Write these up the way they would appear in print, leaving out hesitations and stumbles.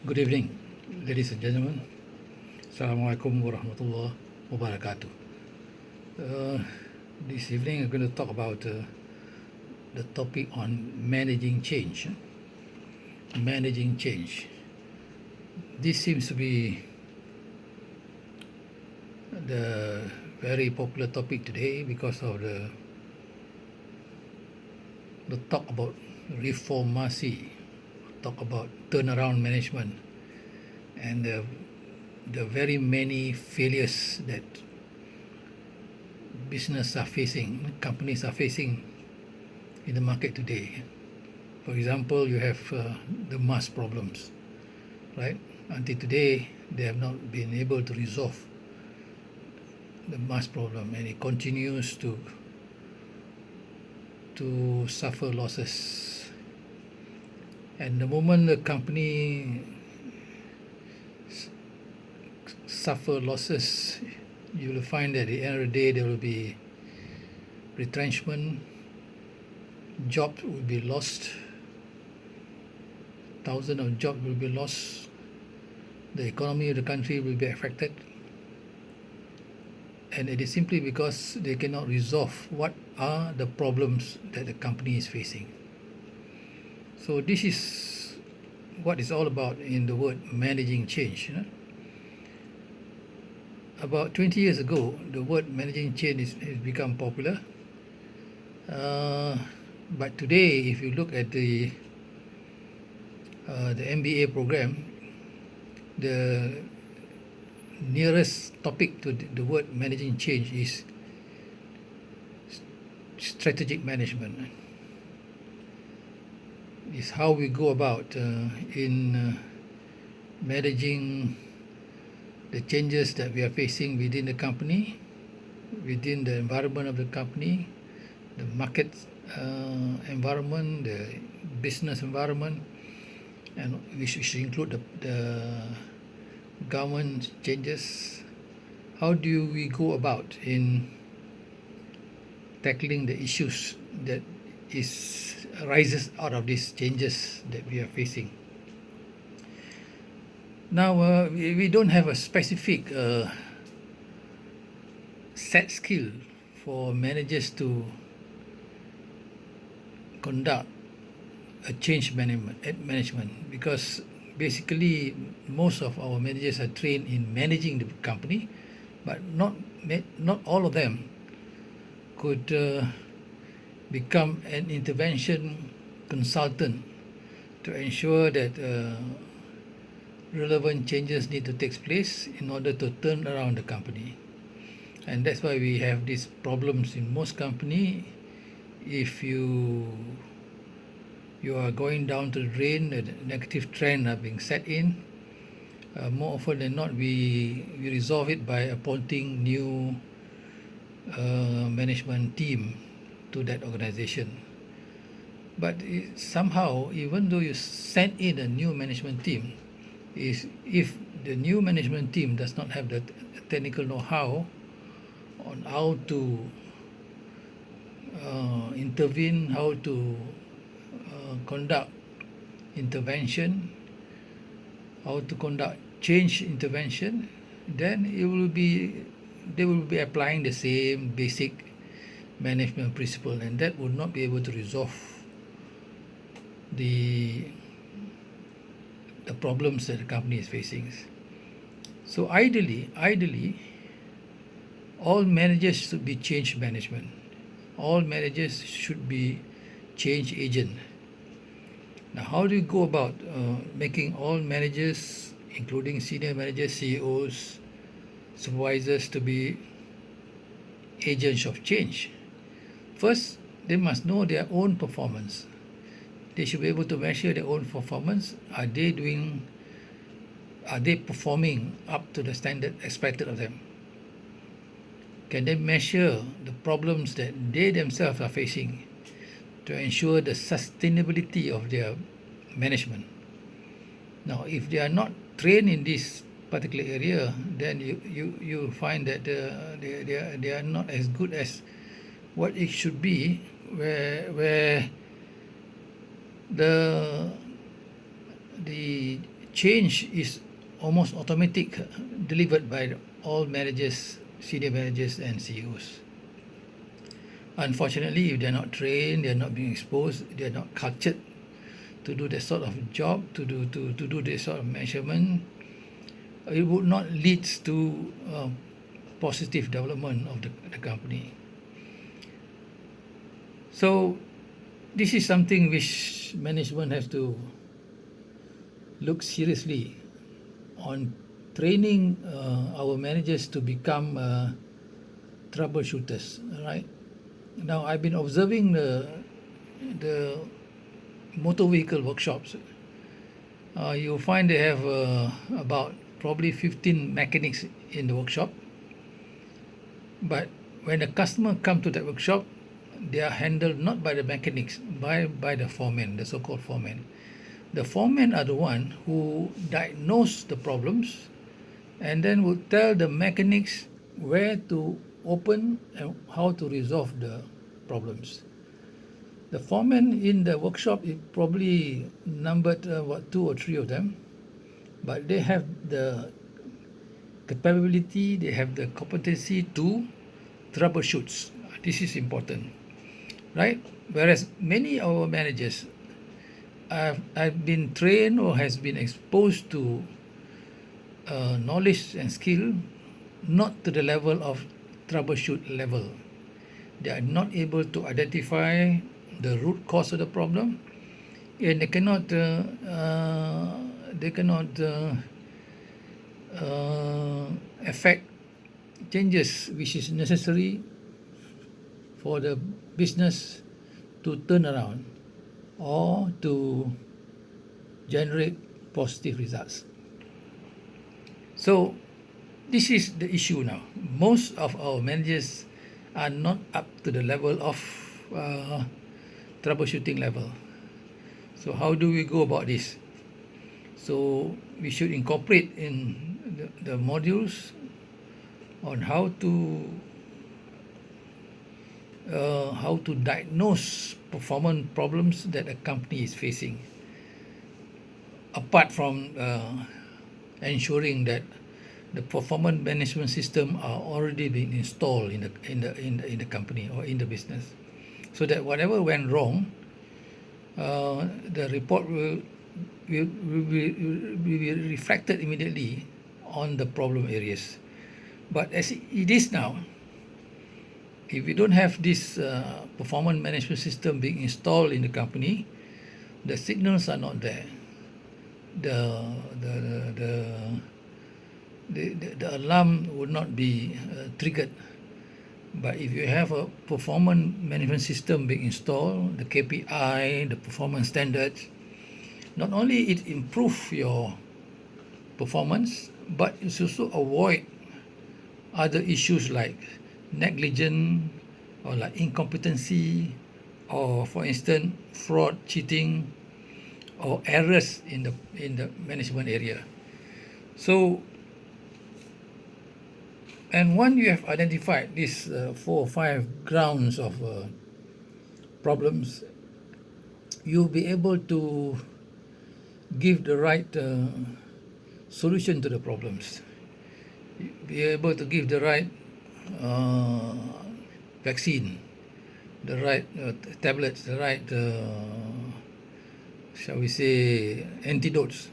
Good evening, ladies and gentlemen. Assalamualaikum warahmatullahi wabarakatuh. Uh, this evening, I'm going to talk about the topic on managing change. Managing change. This seems to be the very popular topic today because of the talk about reformasi, talk about turnaround management, and the very many failures that business are facing, companies are facing in the market today. For example, you have the mass problems, right? Until today, they have not been able to resolve the mass problem, and it continues to suffer losses. And the moment the company suffer losses, you will find that at the end of the day there will be retrenchment, jobs will be lost, thousands of jobs will be lost, the economy of the country will be affected, and it is simply because they cannot resolve what are the problems that the company is facing. So this is what it's all about in the word managing change. About 20 years ago, the word managing change has become popular. But today, if you look at the MBA program, the nearest topic to the word managing change is strategic management. Is how we go about in managing the changes that we are facing within the company, within the environment of the company, the market environment, the business environment, and which include the government changes. How do we go about in tackling the issues that arises out of these changes that we are facing? Now, we don't have a specific set skill for managers to conduct a change management because basically most of our managers are trained in managing the company, but not all of them could become an intervention consultant to ensure that relevant changes need to take place in order to turn around the company. And that's why we have these problems in most company. If you are going down to the drain, the negative trend are being set in, more often than not we resolve it by appointing new management team to that organization. But somehow, even though you send in a new management team, if the new management team does not have the technical know-how on how to intervene, how to conduct intervention, how to conduct change intervention, then they will be applying the same basic management principle, and that would not be able to resolve the problems that the company is facing. So ideally, all managers should be change management. All managers should be change agent. Now, how do you go about making all managers, including senior managers, CEOs, supervisors, to be agents of change? First, they must know their own performance. They should be able to measure their own performance. Are they performing up to the standard expected of them? Can they measure the problems that they themselves are facing to ensure the sustainability of their management? Now, if they are not trained in this particular area, then you find that they are not as good as what it should be, where the change is almost automatic, delivered by all managers, senior managers and CEOs. Unfortunately, if they're not trained, they're not being exposed, they're not cultured to do that sort of job, to do this sort of measurement, it would not lead to positive development of the company. So this is something which management has to look seriously on training our managers to become troubleshooters. Right now, I've been observing the motor vehicle workshops. You'll find they have about probably 15 mechanics in the workshop. But when the customer come to that workshop, they are handled not by the mechanics, by the foreman, the so-called foreman. The foremen are the one who diagnose the problems and then would tell the mechanics where to open and how to resolve the problems. The foremen in the workshop is probably numbered 2 or 3 of them, but they have the capability, they have the competency to troubleshoot. This is important, right? Whereas many of our managers have been trained or has been exposed to knowledge and skill not to the level of troubleshoot level. They are not able to identify the root cause of the problem, and they cannot affect changes which is necessary for the business to turn around or to generate positive results. So this is the issue now. Most of our managers are not up to the level of troubleshooting level. So how do we go about this? So we should incorporate in the modules on how to diagnose performance problems that a company is facing, apart from ensuring that the performance management system are already being installed in the company or in the business, so that whatever went wrong, the report will be reflected immediately on the problem areas. But as it is now, if we don't have this performance management system being installed in the company, the signals are not there. The alarm would not be triggered. But if you have a performance management system being installed, the KPI, the performance standards, not only it improve your performance, but it's also avoid other issues like negligence or like incompetency, or for instance fraud, cheating, or errors in the management area. So, and once you have identified these 4 or 5 grounds of problems, you'll be able to give the right solution to the problems. Be able to give the right vaccine, the right tablets, the right shall we say antidotes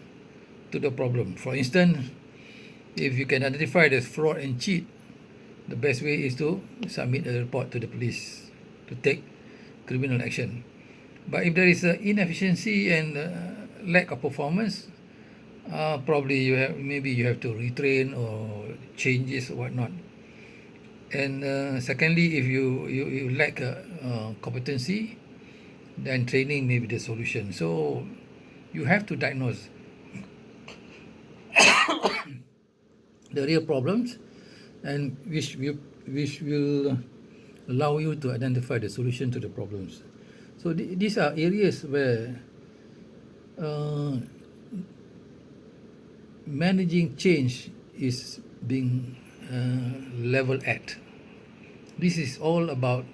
to the problem. For instance, if you can identify the fraud and cheat, the best way is to submit a report to the police to take criminal action. But if there is inefficiency and lack of performance, probably maybe you have to retrain or changes or whatnot. And secondly, if you lack competency, then training may be the solution. So you have to diagnose the real problems, and which will allow you to identify the solution to the problems. So these are areas where managing change is being level at. This is all about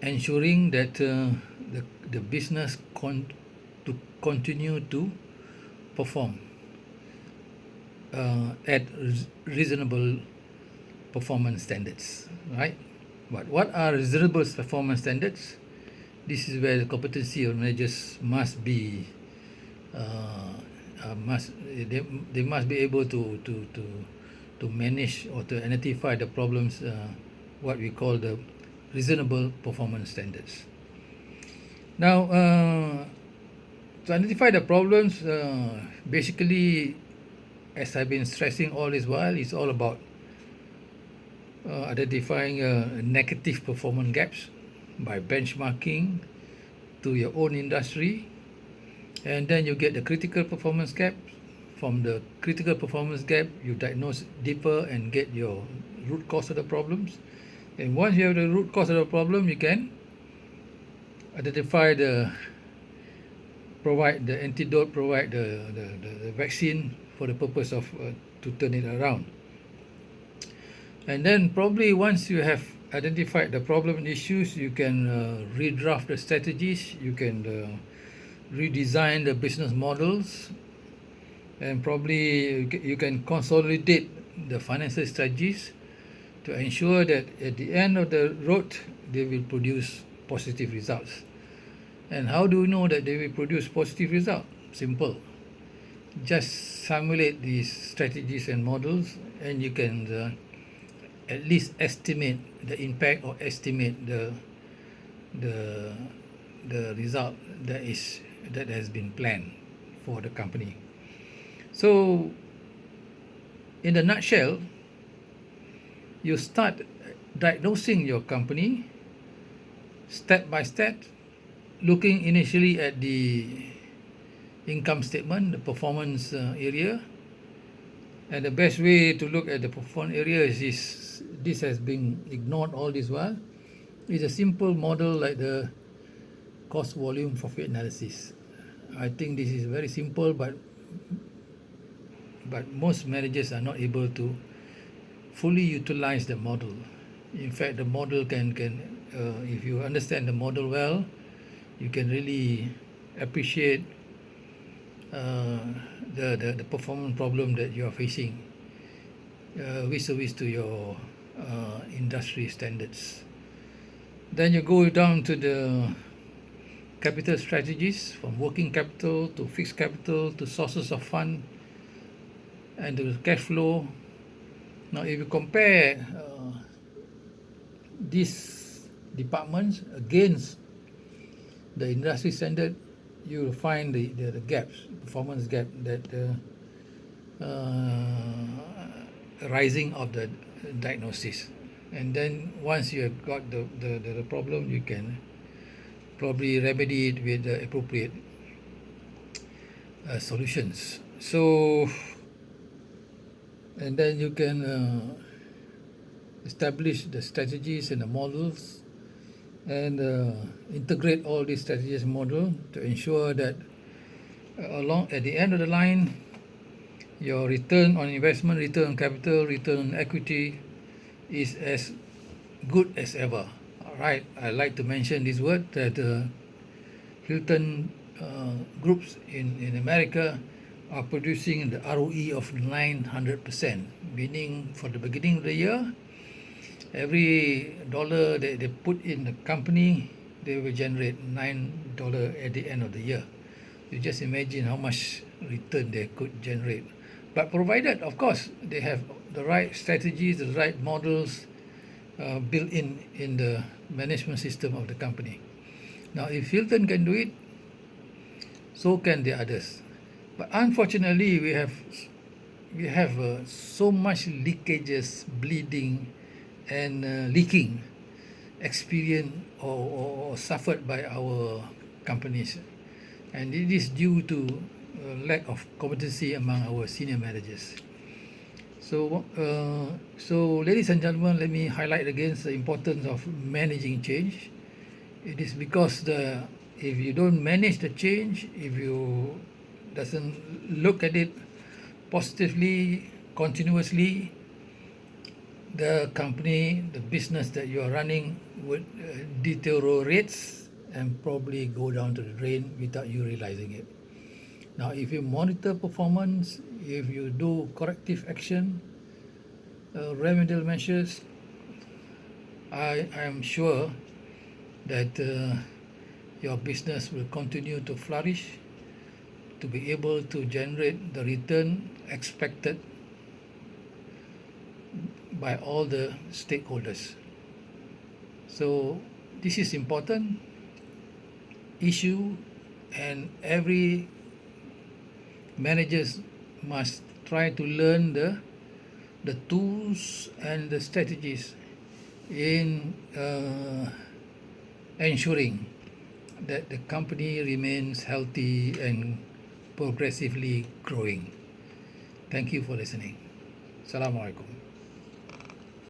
ensuring that the business to continue to perform at reasonable performance standards, right? But what are reasonable performance standards? This is where the competency of managers must be must they must be able to manage or to identify the problems, what we call the reasonable performance standards. Now, to identify the problems, basically, as I've been stressing all this while, it's all about identifying negative performance gaps by benchmarking to your own industry, and then you get the critical performance gap. From the critical performance gap, you diagnose deeper and get your root cause of the problems. And once you have the root cause of the problem, you can identify provide the antidote, provide the vaccine for the purpose of to turn it around. And then probably once you have identified the problem and issues, you can redraft the strategies, you can redesign the business models, and probably you can consolidate the financial strategies to ensure that at the end of the road they will produce positive results. And how do we know that they will produce positive results? Simple. Just simulate these strategies and models, and you can at least estimate the impact or estimate the result that has been planned for the company. So, in a nutshell, you start diagnosing your company step by step, looking initially at the income statement, the performance area. And the best way to look at the performance area is this has been ignored all this while. It's a simple model like the cost volume profit analysis. I think this is very simple, but most managers are not able to fully utilize the model. In fact, the model can if you understand the model well, you can really appreciate the performance problem that you are facing vis-a-vis to your industry standards. Then you go down to the capital strategies, from working capital to fixed capital to sources of fund and to cash flow. Now, if you compare these departments against the industry standard, you will find the gaps, performance gap, that rising of the diagnosis. And then once you have got the problem, you can probably remedy it with the appropriate solutions. So, and then you can establish the strategies and the models, and integrate all these strategies and model to ensure that along at the end of the line, your return on investment, return on capital, return on equity is as good as ever. All right, I like to mention this word that Hilton groups in America are producing the ROE of 900%, meaning for the beginning of the year, every dollar that they put in the company, they will generate $9 at the end of the year. You just imagine how much return they could generate. But provided, of course, they have the right strategies, the right models built in the management system of the company. Now, if Hilton can do it, so can the others. But unfortunately, we have so much leakages, bleeding, and leaking experience or suffered by our companies, and it is due to lack of competency among our senior managers. So, ladies and gentlemen, let me highlight again the importance of managing change. It is because if you don't manage the change, if you doesn't look at it positively, continuously, the company, the business that you are running would deteriorate and probably go down to the drain without you realizing it. Now, if you monitor performance, if you do corrective action, remedial measures, I am sure that your business will continue to flourish, to be able to generate the return expected by all the stakeholders. So this is important issue, and every managers must try to learn the tools and the strategies in ensuring that the company remains healthy and progressively growing. Thank you for listening. Assalamualaikum.